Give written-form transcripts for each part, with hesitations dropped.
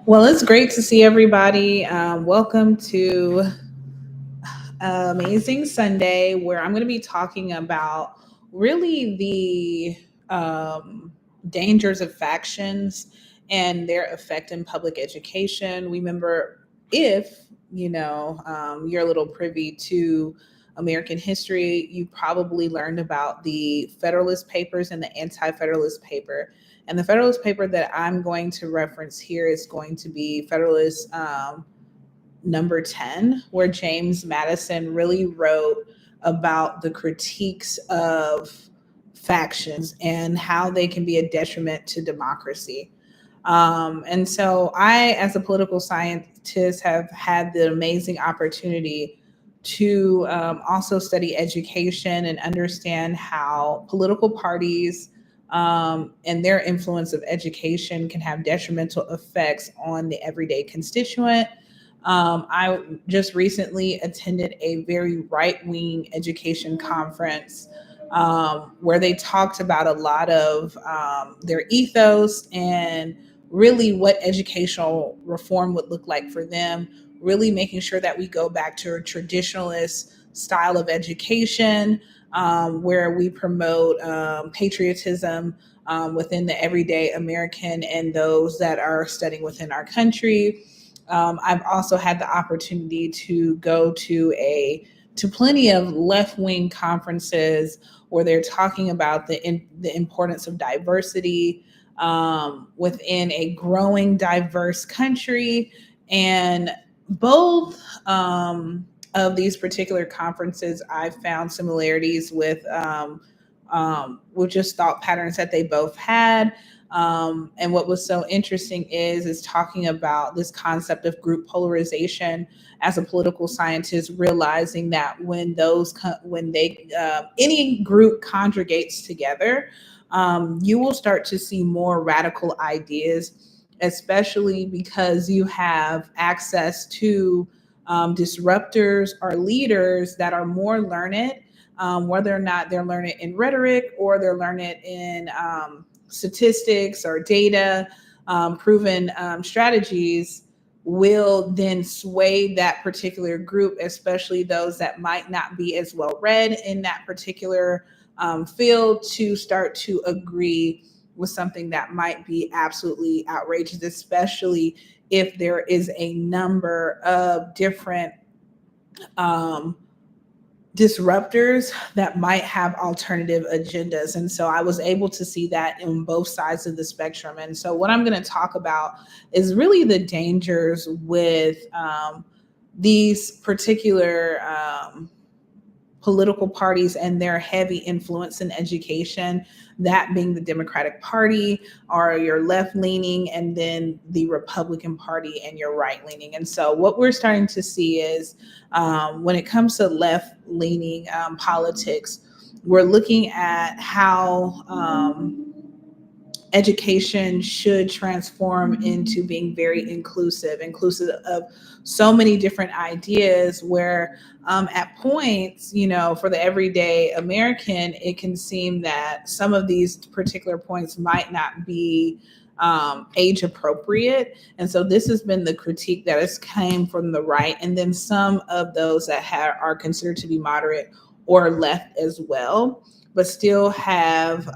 Well, it's great to see everybody. Welcome to Amazing Sunday, where I'm going to be talking about really the dangers of factions and their effect in public education. Remember, if you're a little privy to American history, you probably learned about the Federalist Papers and the Anti-Federalist Paper. And the Federalist Paper that I'm going to reference here is going to be Federalist number 10, where James Madison really wrote about the critiques of factions and how they can be a detriment to democracy. And so I, as a political scientist, have had the amazing opportunity to also study education and understand how political parties and their influence of education can have detrimental effects on the everyday constituent. I just recently attended a very right wing education conference where they talked about a lot of their ethos and really what educational reform would look like for them, really making sure that we go back to a traditionalist style of education where we promote patriotism within the everyday American and those that are studying within our country. I've also had the opportunity to go to plenty of left wing conferences where they're talking about the importance of diversity within a growing diverse country. And both of these particular conferences, I found similarities with just thought patterns that they both had. And what was so interesting is talking about this concept of group polarization as a political scientist, realizing that when they any group congregates together, you will start to see more radical ideas, especially because you have access to disruptors or leaders that are more learned, whether or not they're learned in rhetoric or they're learned in statistics or data, proven strategies will then sway that particular group, especially those that might not be as well read in that particular field, to start to agree with something that might be absolutely outrageous, especially if there is a number of different um, disruptors that might have alternative agendas. And so I was able to see that in both sides of the spectrum. And so what I'm going to talk about is really the dangers with these particular political parties and their heavy influence in education, that being the Democratic Party or your left leaning, and then the Republican Party and your right leaning. And so, what we're starting to see is when it comes to left leaning politics, we're looking at how education should transform into being very inclusive of so many different ideas, where at points, for the everyday American, it can seem that some of these particular points might not be age appropriate. And so this has been the critique that has came from the right, and then some of those that are considered to be moderate or left as well, but still have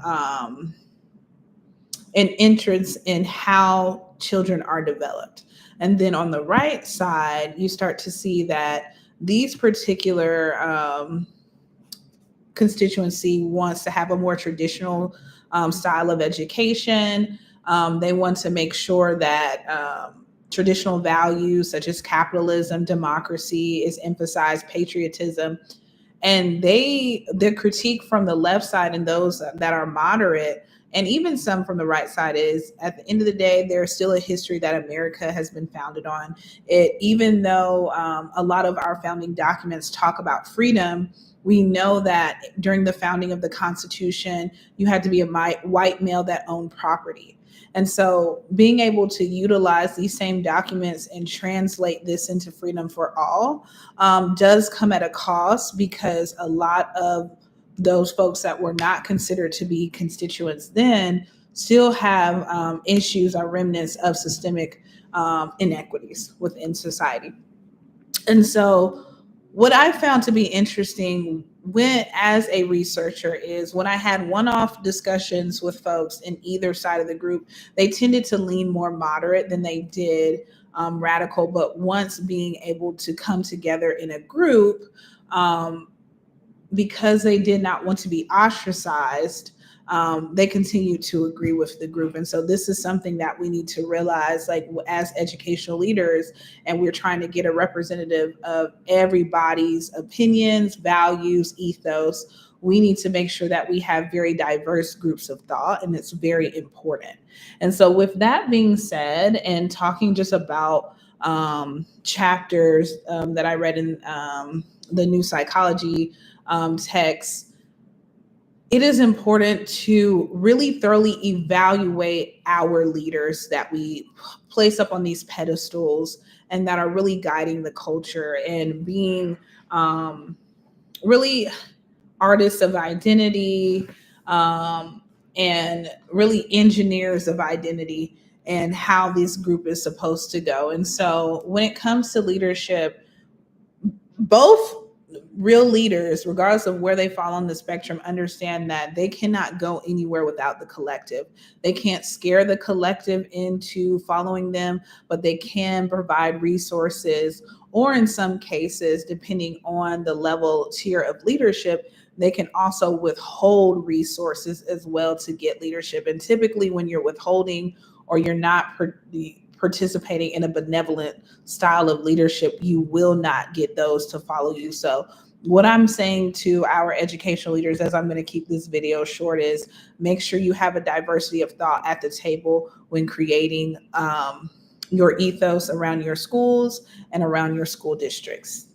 an interest in how children are developed. And then on the right side, you start to see that these particular constituency wants to have a more traditional style of education. They want to make sure that traditional values such as capitalism, democracy is emphasized, patriotism. And the critique from the left side and those that are moderate, and even some from the right side, is at the end of the day, there's still a history that America has been founded on. It, even though a lot of our founding documents talk about freedom, we know that during the founding of the Constitution, you had to be a white male that owned property. And so being able to utilize these same documents and translate this into freedom for all does come at a cost, because a lot of those folks that were not considered to be constituents then still have issues or remnants of systemic inequities within society. And so, what I found to be interesting when, as a researcher, is when I had one-off discussions with folks in either side of the group, they tended to lean more moderate than they did radical. But once being able to come together in a group, um, because they did not want to be ostracized, they continue to agree with the group. And so this is something that we need to realize, like as educational leaders, and we're trying to get a representative of everybody's opinions, values, ethos. We need to make sure that we have very diverse groups of thought, and it's very important. And so with that being said, and talking just about chapters that I read in the New Psychology text, it is important to really thoroughly evaluate our leaders that we place up on these pedestals and that are really guiding the culture and being really artists of identity, and really engineers of identity and how this group is supposed to go. And so when it comes to leadership, both real leaders, regardless of where they fall on the spectrum, understand that they cannot go anywhere without the collective. They can't scare the collective into following them, but they can provide resources, or in some cases, depending on the level tier of leadership, they can also withhold resources as well to get leadership. And typically, when you're withholding or you're not participating in a benevolent style of leadership, you will not get those to follow you. So what I'm saying to our educational leaders, as I'm going to keep this video short, is make sure you have a diversity of thought at the table when creating your ethos around your schools and around your school districts.